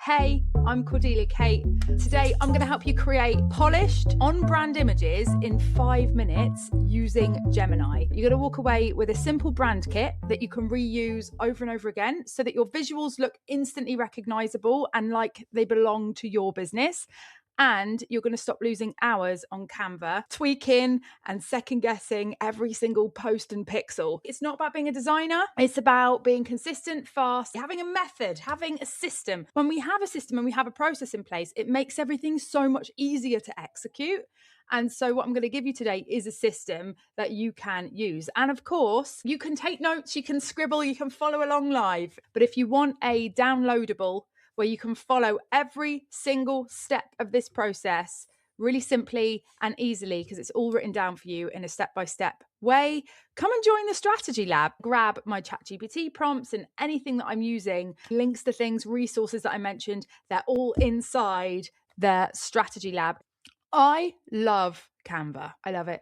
Hey, I'm Cordelia Kate. Today I'm going to help you create polished on-brand images in 5 minutes using Gemini. You're going to walk away with a simple brand kit that you can reuse over and over again so that your visuals look instantly recognizable and like they belong to your business. And you're going to stop losing hours on Canva, tweaking and second guessing every single post and pixel. It's not about being a designer. It's about being consistent, fast, having a method, having a system. When we have a system and we have a process in place, it makes everything so much easier to execute. And so what I'm going to give you today is a system that you can use. And of course, you can take notes, you can scribble, you can follow along live. But if you want a downloadable where you can follow every single step of this process really simply and easily, because it's all written down for you in a step-by-step way, come and join the Strategy Lab. Grab my ChatGPT prompts and anything that I'm using, links to things, resources that I mentioned, they're all inside the Strategy Lab. I love Canva. I love it.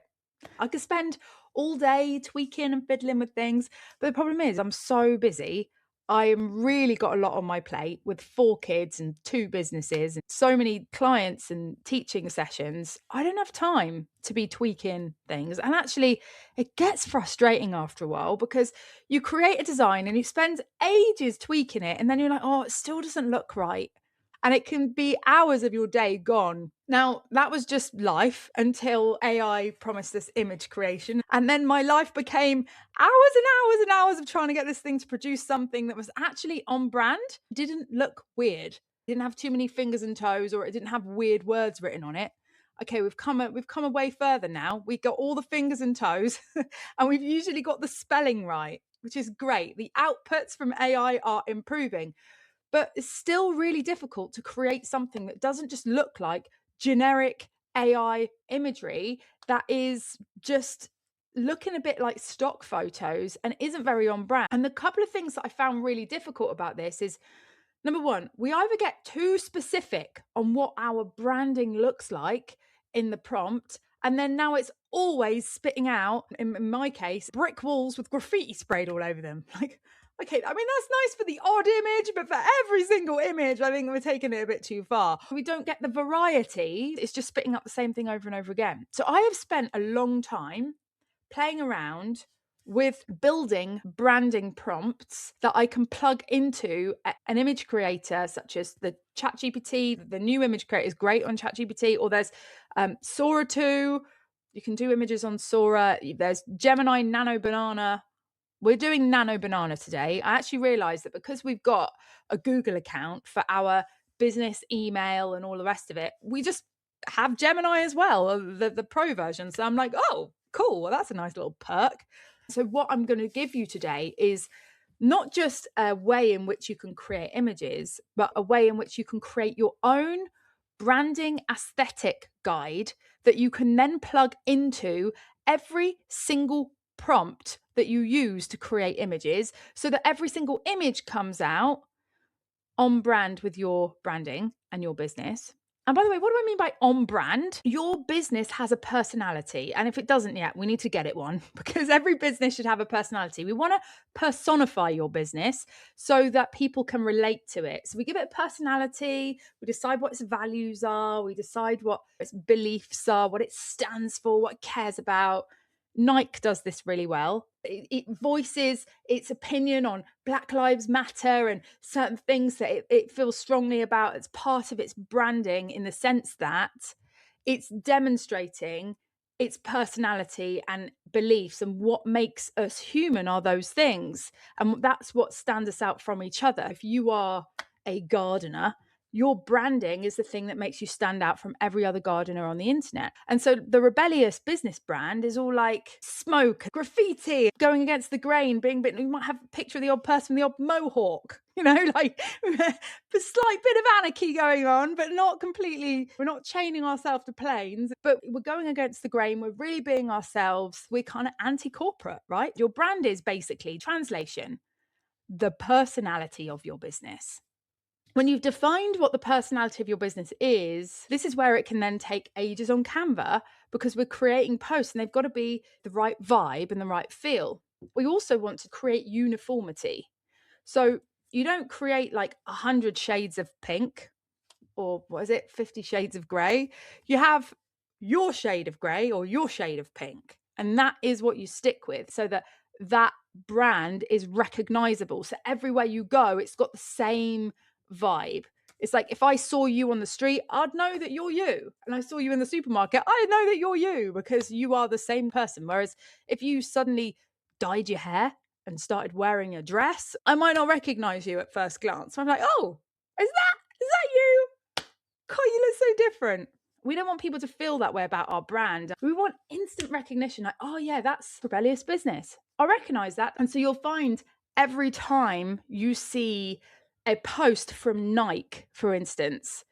I could spend all day tweaking and fiddling with things, but the problem is I'm so busy. I'm really got a lot on my plate with 4 kids and 2 businesses and so many clients and teaching sessions. I don't have time to be tweaking things. And actually, it gets frustrating after a while because you create a design and you spend ages tweaking it. And then you're like, oh, it still doesn't look right. And it can be hours of your day gone. Now, that was just life until AI promised us image creation. And then my life became hours and hours and hours of trying to get this thing to produce something that was actually on brand, didn't look weird, didn't have too many fingers and toes, or it didn't have weird words written on it. Okay, we've come a way further now. We got all the fingers and toes, and we've usually got the spelling right, which is great. The outputs from AI are improving. But it's still really difficult to create something that doesn't just look like generic AI imagery that is just looking a bit like stock photos and isn't very on brand. And the couple of things that I found really difficult about this is, number one, we either get too specific on what our branding looks like in the prompt, and then now it's always spitting out, in my case, brick walls with graffiti sprayed all over them. Like, okay, I mean, that's nice for the odd image, but for every single image, I think we're taking it a bit too far. We don't get the variety. It's just spitting up the same thing over and over again. So I have spent a long time playing around with building branding prompts that I can plug into an image creator, such as the ChatGPT. The new image creator is great on ChatGPT, or there's Sora 2. You can do images on Sora. There's Gemini Nano Banana. We're doing Nano Banana today. I actually realized that because we've got a Google account for our business email and all the rest of it, we just have Gemini as well, the pro version. So I'm like, oh, cool. Well, that's a nice little perk. So what I'm going to give you today is not just a way in which you can create images, but a way in which you can create your own branding aesthetic guide that you can then plug into every single prompt that you use to create images, so that every single image comes out on brand with your branding and your business. And by the way, what do I mean by on brand? Your business has a personality. And if it doesn't yet, we need to get it one, because every business should have a personality. We want to personify your business so that people can relate to it. So we give it a personality, we decide what its values are, we decide what its beliefs are, what it stands for, what it cares about. Nike does this really well. It voices its opinion on Black Lives Matter and certain things that it feels strongly about. It's part of its branding in the sense that it's demonstrating its personality and beliefs, and what makes us human are those things. And that's what stands us out from each other. If you are a gardener, your branding is the thing that makes you stand out from every other gardener on the internet. And so the rebellious business brand is all like smoke, graffiti, going against the grain, being bit. You might have a picture of the odd person with the odd mohawk, like a slight bit of anarchy going on, but not completely. We're not chaining ourselves to planes, but we're going against the grain. We're really being ourselves. We're kind of anti-corporate, right? Your brand is basically, translation, the personality of your business. When you've defined what the personality of your business is, this is where it can then take ages on Canva, because we're creating posts and they've got to be the right vibe and the right feel. We also want to create uniformity. So you don't create like 100 shades of pink, or what is it, 50 shades of grey. You have your shade of grey or your shade of pink. And that is what you stick with, so that that brand is recognizable. So everywhere you go, it's got the same vibe. It's like if I saw you on the street, I'd know that you're you. And I saw you in the supermarket, I know that you're you because you are the same person. Whereas if you suddenly dyed your hair and started wearing a dress, I might not recognize you at first glance. I'm like, oh, is that you? God, you look so different. We don't want people to feel that way about our brand. We want instant recognition. Like, oh yeah, that's Rebellious Business. I'll recognize that. And so you'll find every time you see a post from Nike, for instance,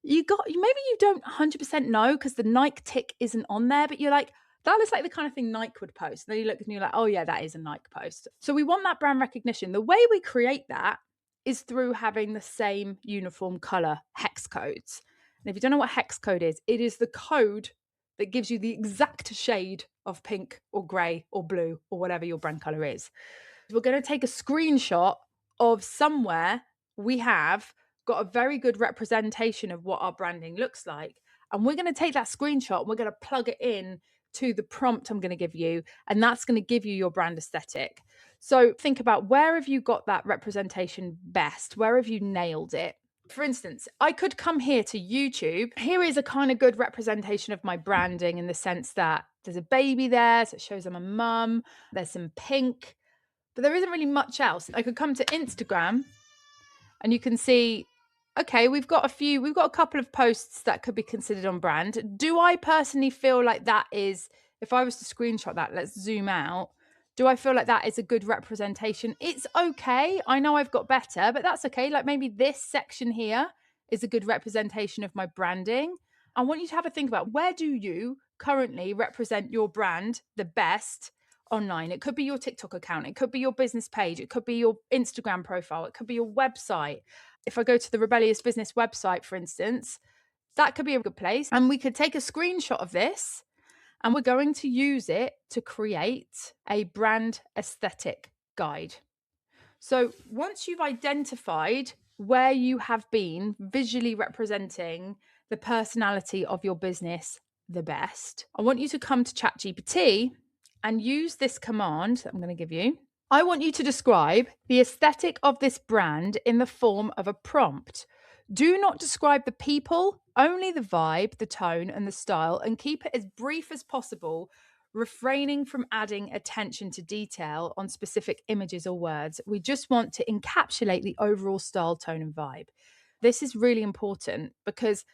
maybe you don't 100% know because the Nike tick isn't on there, but you're like, that looks like the kind of thing Nike would post. And then you look and you're like, oh yeah, that is a Nike post. So we want that brand recognition. The way we create that is through having the same uniform color hex codes. And if you don't know what hex code is, it is the code that gives you the exact shade of pink or gray or blue or whatever your brand color is. We're going to take a screenshot of somewhere we have got a very good representation of what our branding looks like. And we're going to take that screenshot and we're going to plug it in to the prompt I'm going to give you. And that's going to give you your brand aesthetic. So think about, where have you got that representation best? Where have you nailed it? For instance, I could come here to YouTube. Here is a kind of good representation of my branding in the sense that there's a baby there, so it shows I'm a mum. There's some pink, but there isn't really much else. I could come to Instagram and you can see, okay, we've got a couple of posts that could be considered on brand. Do I personally feel like that is, if I was to screenshot that, let's zoom out. Do I feel like that is a good representation? It's okay. I know I've got better, but that's okay. Like maybe this section here is a good representation of my branding. I want you to have a think about, where do you currently represent your brand the best online? It could be your TikTok account. It could be your business page. It could be your Instagram profile. It could be your website. If I go to the Rebellious Business website, for instance, that could be a good place. And we could take a screenshot of this and we're going to use it to create a brand aesthetic guide. So once you've identified where you have been visually representing the personality of your business the best, I want you to come to ChatGPT and use this command that I'm going to give you. I want you to describe the aesthetic of this brand in the form of a prompt. Do not describe the people, only the vibe, the tone, and the style, and keep it as brief as possible, refraining from adding attention to detail on specific images or words. We just want to encapsulate the overall style, tone, and vibe. This is really important because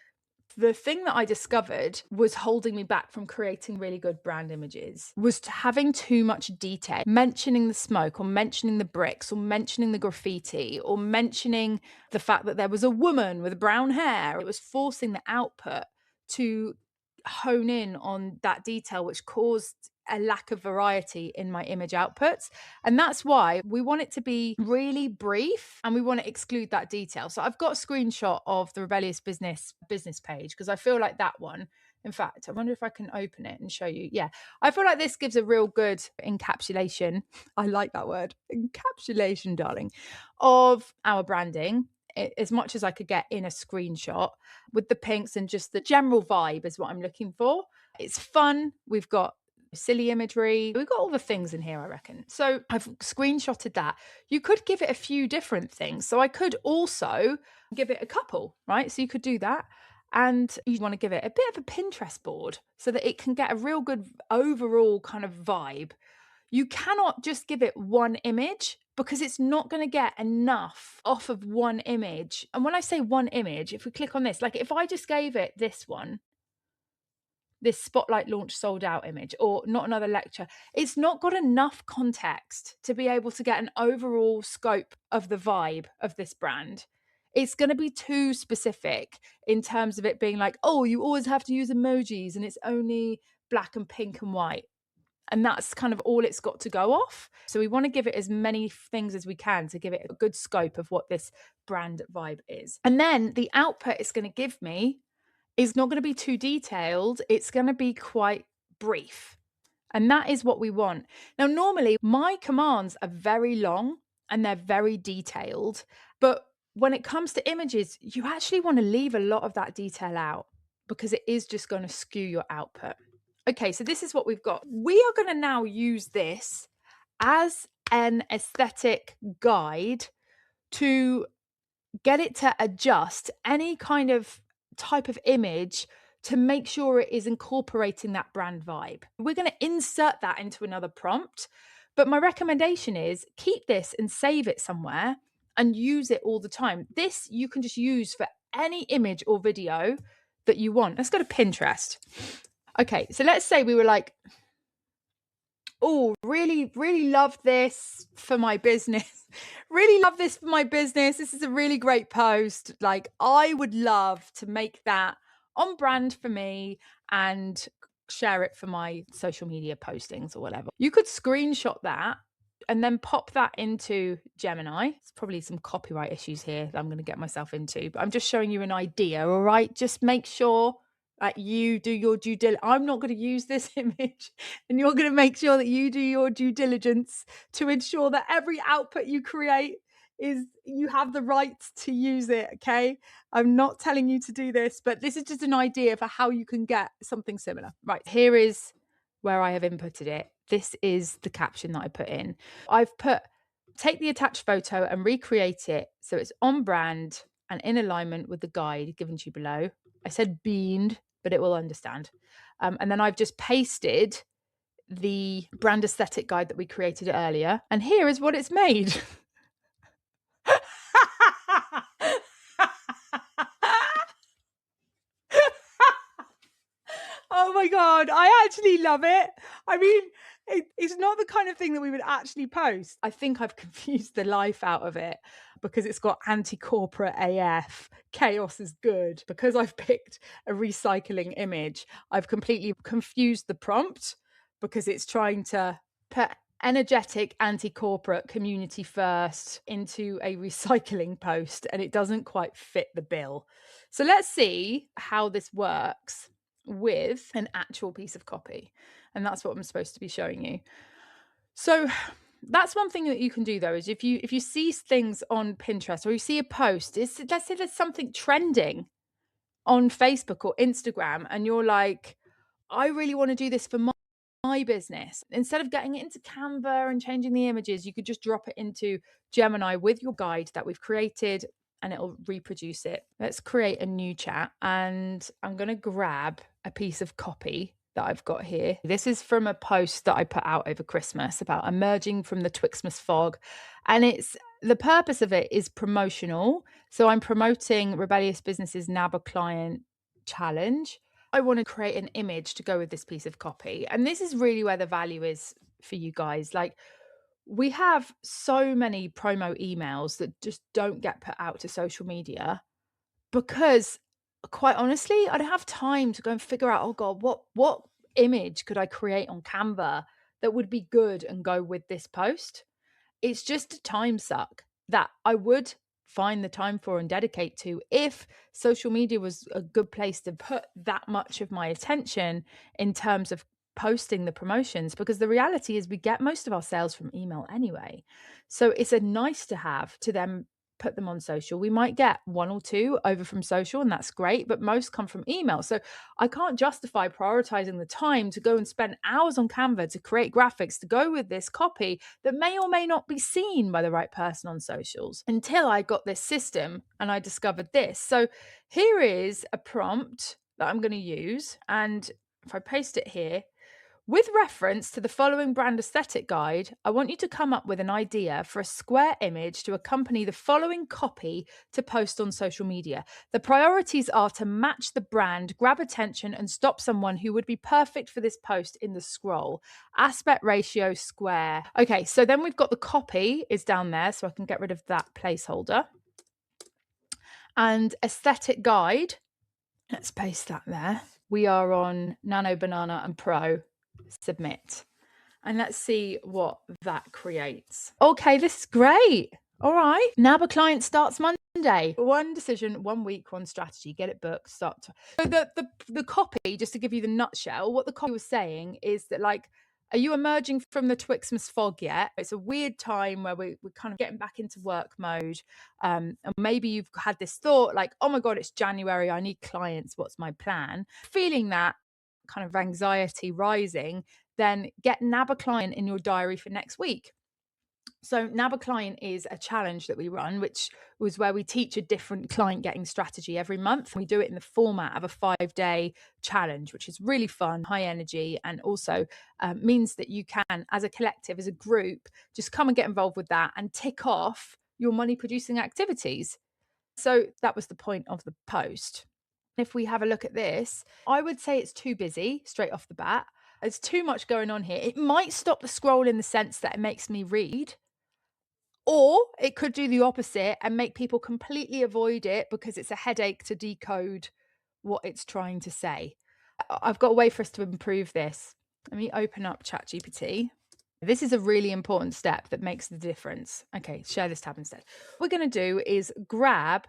the thing that I discovered was holding me back from creating really good brand images was having too much detail, mentioning the smoke or mentioning the bricks or mentioning the graffiti or mentioning the fact that there was a woman with brown hair. It was forcing the output to hone in on that detail, which caused a lack of variety in my image outputs. And that's why we want it to be really brief and we want to exclude that detail. So I've got a screenshot of the Rebellious Business page because I feel like that one, in fact, I wonder if I can open it and show you. Yeah, I feel like this gives a real good encapsulation. I like that word, encapsulation, darling, of our branding, as much as I could get in a screenshot, with the pinks and just the general vibe is what I'm looking for. It's fun. We've got silly imagery. We've got all the things in here, I reckon. So I've screenshotted that. You could give it a few different things. So I could also give it a couple, right? So you could do that. And you want to give it a bit of a Pinterest board so that it can get a real good overall kind of vibe. You cannot just give it one image because it's not going to get enough off of one image. And when I say one image, if we click on this, like if I just gave it this one, this spotlight launch sold out image, or not another lecture, it's not got enough context to be able to get an overall scope of the vibe of this brand. It's going to be too specific in terms of it being like, oh, you always have to use emojis and it's only black and pink and white. And that's kind of all it's got to go off. So we want to give it as many things as we can to give it a good scope of what this brand vibe is. And then the output it's going to give me is not going to be too detailed. It's going to be quite brief. And that is what we want. Now, normally my commands are very long and they're very detailed. But when it comes to images, you actually want to leave a lot of that detail out because it is just going to skew your output. Okay, so this is what we've got. We are going to now use this as an aesthetic guide to get it to adjust any kind of type of image to make sure it is incorporating that brand vibe. We're going to insert that into another prompt, but my recommendation is keep this and save it somewhere and use it all the time. This you can just use for any image or video that you want. Let's go to Pinterest. Okay, so let's say we were like, oh, really, really love this for my business. Really love this for my business. This is a really great post. Like, I would love to make that on brand for me and share it for my social media postings or whatever. You could screenshot that and then pop that into Gemini. It's probably some copyright issues here that I'm going to get myself into, but I'm just showing you an idea, all right? Just make sure you do your due diligence. I'm not going to use this image, and you're going to make sure that you do your due diligence to ensure that every output you create is you have the right to use it. Okay, I'm not telling you to do this, but this is just an idea for how you can get something similar. Right, here is where I have inputted it. This is the caption that I put in. I've put take the attached photo and recreate it so it's on brand and in alignment with the guide given to you below. I said beamed, but it will understand. And then I've just pasted the brand aesthetic guide that we created earlier. And here is what it's made. Oh my God, I actually love it. I mean, it's not the kind of thing that we would actually post. I think I've confused the life out of it because it's got anti-corporate AF. Chaos is good. Because I've picked a recycling image, I've completely confused the prompt because it's trying to put energetic anti-corporate community first into a recycling post, and it doesn't quite fit the bill. So let's see how this works with an actual piece of copy. And that's what I'm supposed to be showing you. So that's one thing that you can do though, is if you see things on Pinterest or you see a post, let's say there's something trending on Facebook or Instagram and you're like, I really want to do this for my business. Instead of getting it into Canva and changing the images, you could just drop it into Gemini with your guide that we've created and it'll reproduce it. Let's create a new chat and I'm going to grab a piece of copy that I've got here. This is from a post that I put out over Christmas about emerging from the Twixmas fog. And the purpose of it is promotional. So I'm promoting Rebellious Business's Nab a Client challenge. I want to create an image to go with this piece of copy. And this is really where the value is for you guys. Like, we have so many promo emails that just don't get put out to social media because, quite honestly, I don't have time to go and figure out, oh God, what image could I create on Canva that would be good and go with this post? It's just a time suck that I would find the time for and dedicate to if social media was a good place to put that much of my attention in terms of posting the promotions, because the reality is we get most of our sales from email anyway. So it's a nice to have to then put them on social. We might get one or two over from social and that's great, but most come from email. So I can't justify prioritizing the time to go and spend hours on Canva to create graphics to go with this copy that may or may not be seen by the right person on socials until I got this system and I discovered this. So here is a prompt that I'm going to use. And if I paste it here, with reference to the following brand aesthetic guide, I want you to come up with an idea for a square image to accompany the following copy to post on social media. The priorities are to match the brand, grab attention, and stop someone who would be perfect for this post in the scroll. Aspect ratio square. Okay, so then we've got the copy is down there, so I can get rid of that placeholder. And aesthetic guide, let's paste that there. We are on Nano, Banana, and Pro. Submit. And let's see what that creates. Okay, this is great. All right. Now the client starts Monday. One decision, 1 week, one strategy. Get it booked. So the copy, just to give you the nutshell, what the copy was saying is that, like, Are you emerging from the Twixmas fog yet? It's a weird time where we're kind of getting back into work mode. And maybe you've had this thought like, oh my God, it's January. I need clients. What's my plan? Feeling that kind of anxiety rising, then nab a client in your diary for next week. So nab a client is a challenge that we run, which was where we teach a different client getting strategy every month. We do it in the format of a 5-day challenge, which is really fun, high energy, and also means that you can, as a collective, as a group, just come and get involved with that and tick off your money producing activities. So that was the point of the post. If we have a look at this, I would say it's too busy straight off the bat. There's too much going on here. It might stop the scroll in the sense that it makes me read, or it could do the opposite and make people completely avoid it because it's a headache to decode what it's trying to say. I've got a way for us to improve this. Let me open up ChatGPT. This is a really important step that makes the difference. Okay, share this tab instead. What we're going to do is grab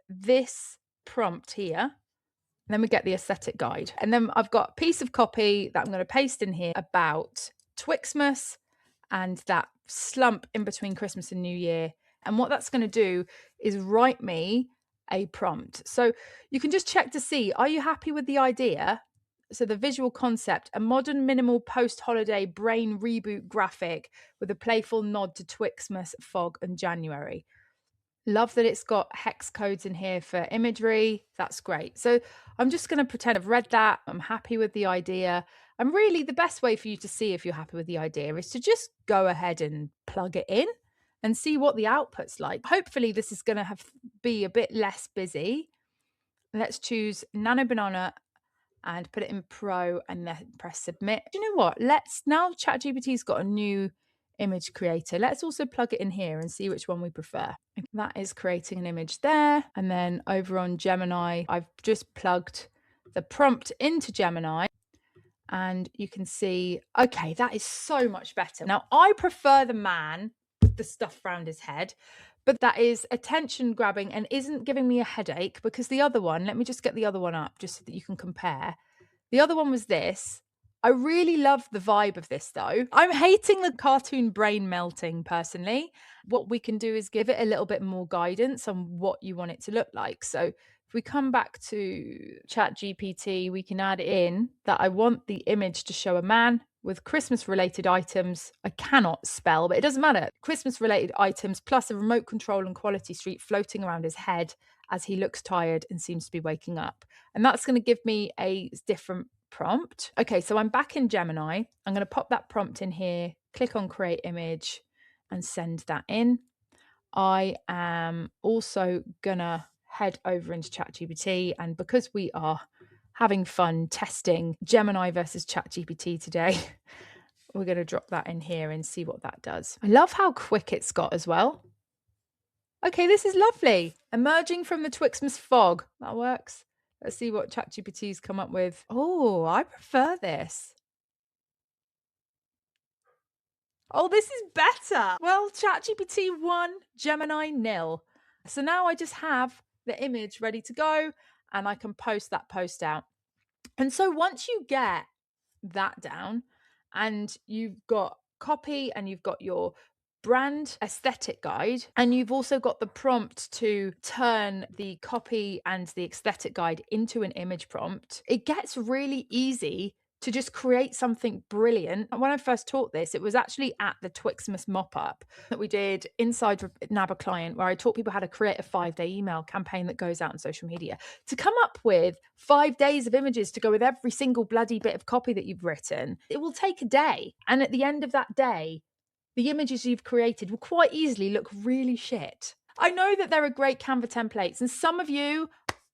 this prompt here. Then we get the aesthetic guide. And then I've got a piece of copy that I'm going to paste in here about Twixmas and that slump in between Christmas and New Year. And what that's going to do is write me a prompt. So you can just check to see, are you happy with the idea? So the visual concept, a modern minimal post-holiday brain reboot graphic with a playful nod to Twixmas, fog and January. Love that it's got hex codes in here for imagery. That's great. So I'm just going to pretend I've read that. I'm happy with the idea. And really the best way for you to see if you're happy with the idea is to just go ahead and plug it in and see what the output's like. Hopefully this is going to be a bit less busy. Let's choose Nano Banana and put it in Pro and then press submit. You know what? Now ChatGPT's got a new image creator. Let's also plug it in here and see which one we prefer. That is creating an image there. And then over on Gemini, I've just plugged the prompt into Gemini and you can see, okay, that is so much better. Now, I prefer the man with the stuff around his head, but that is attention grabbing and isn't giving me a headache because the other one, let me just get the other one up just so that you can compare. The other one was this. I really love the vibe of this though. I'm hating the cartoon brain melting personally. What we can do is give it a little bit more guidance on what you want it to look like. So if we come back to ChatGPT, we can add in that I want the image to show a man with Christmas related items. I cannot spell, but it doesn't matter. Christmas related items plus a remote control and quality street floating around his head as he looks tired and seems to be waking up. And that's going to give me a different prompt. Okay, so I'm back in Gemini. I'm going to pop that prompt in here, click on create image and send that in. I am also going to head over into ChatGPT, and because we are having fun testing Gemini versus ChatGPT today, we're going to drop that in here and see what that does. I love how quick it's got as well. Okay, this is lovely. Emerging from the Twixmas fog. That works. Let's see what ChatGPT's come up with. Oh, I prefer this. Oh, this is better. Well, ChatGPT 1, Gemini 0. So now I just have the image ready to go and I can post that post out. And so once you get that down and you've got copy and you've got your brand aesthetic guide, and you've also got the prompt to turn the copy and the aesthetic guide into an image prompt, it gets really easy to just create something brilliant. When I first taught this, it was actually at the Twixmas mop-up that we did inside Nab a Client, where I taught people how to create a 5-day email campaign that goes out on social media. To come up with 5 days of images to go with every single bloody bit of copy that you've written, it will take a day. And at the end of that day, the images you've created will quite easily look really shit. I know that there are great Canva templates, and some of you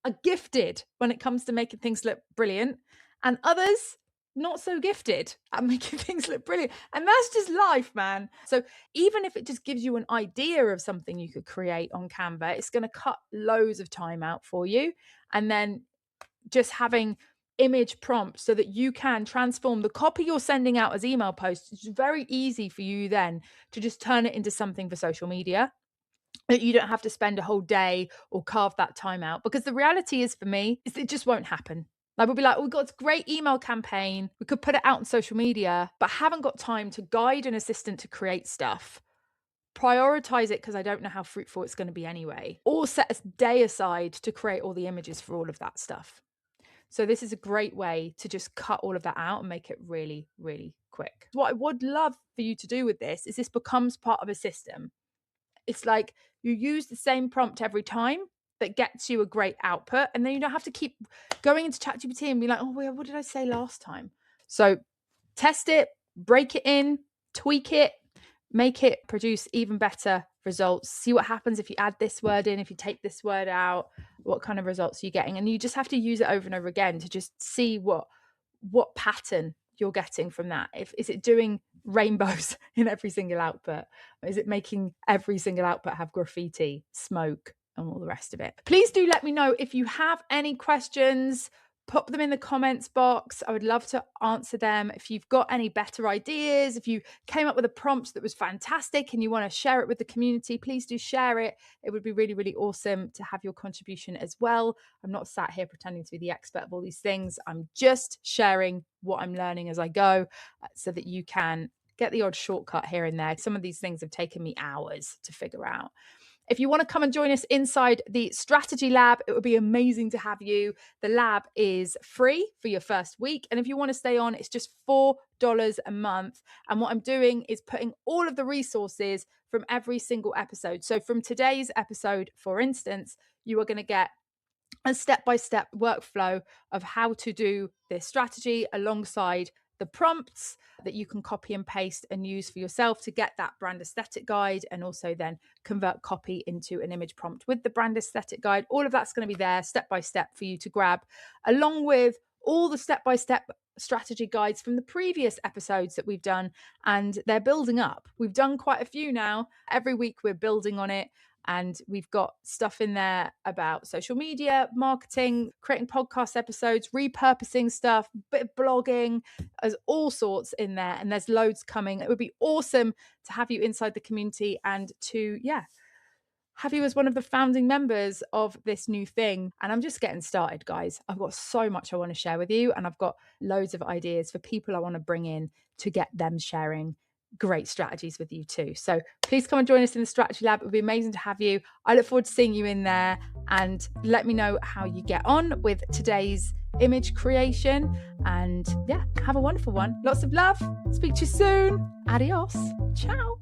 are gifted when it comes to making things look brilliant, and others not so gifted at making things look brilliant. And that's just life, man. So even if it just gives you an idea of something you could create on Canva, it's going to cut loads of time out for you. And then just having image prompts so that you can transform the copy you're sending out as email posts. It's very easy for you then to just turn it into something for social media that you don't have to spend a whole day or carve that time out, because the reality is, for me, is it just won't happen. Like we'll be like, oh, we've got this great email campaign. We could put it out on social media, but haven't got time to guide an assistant to create stuff. Prioritize it because I don't know how fruitful it's going to be anyway. Or set a day aside to create all the images for all of that stuff. So this is a great way to just cut all of that out and make it really, really quick. What I would love for you to do with this is this becomes part of a system. It's like you use the same prompt every time that gets you a great output. And then you don't have to keep going into ChatGPT and be like, oh, what did I say last time? So test it, break it in, tweak it, make it produce even better results. See what happens if you add this word in, if you take this word out, what kind of results you're getting. And you just have to use it over and over again to just see what pattern you're getting from that. Is it doing rainbows in every single output? Is it making every single output have graffiti, smoke, and all the rest of it? Please do let me know if you have any questions. Pop them in the comments box. I would love to answer them. If you've got any better ideas, if you came up with a prompt that was fantastic and you want to share it with the community, please do share it. It would be really, really awesome to have your contribution as well. I'm not sat here pretending to be the expert of all these things. I'm just sharing what I'm learning as I go so that you can get the odd shortcut here and there. Some of these things have taken me hours to figure out. If you want to come and join us inside the strategy lab, it would be amazing to have you. The lab is free for your first week. And if you want to stay on, it's just $4 a month. And what I'm doing is putting all of the resources from every single episode. So from today's episode, for instance, you are going to get a step-by-step workflow of how to do this strategy alongside the prompts that you can copy and paste and use for yourself to get that brand aesthetic guide, and also then convert copy into an image prompt with the brand aesthetic guide. All of that's going to be there step by step for you to grab, along with all the step-by-step strategy guides from the previous episodes that we've done, and they're building up. We've done quite a few now. Every week we're building on it. And we've got stuff in there about social media, marketing, creating podcast episodes, repurposing stuff, bit of blogging. There's all sorts in there, and there's loads coming. It would be awesome to have you inside the community and to, have you as one of the founding members of this new thing. And I'm just getting started, guys. I've got so much I want to share with you, and I've got loads of ideas for people I want to bring in to get them sharing great strategies with you too. So please come and join us in the strategy lab. It would be amazing to have you. I look forward to seeing you in there, and let me know how you get on with today's image creation. And have a wonderful one. Lots of love. Speak to you soon. Adios. Ciao.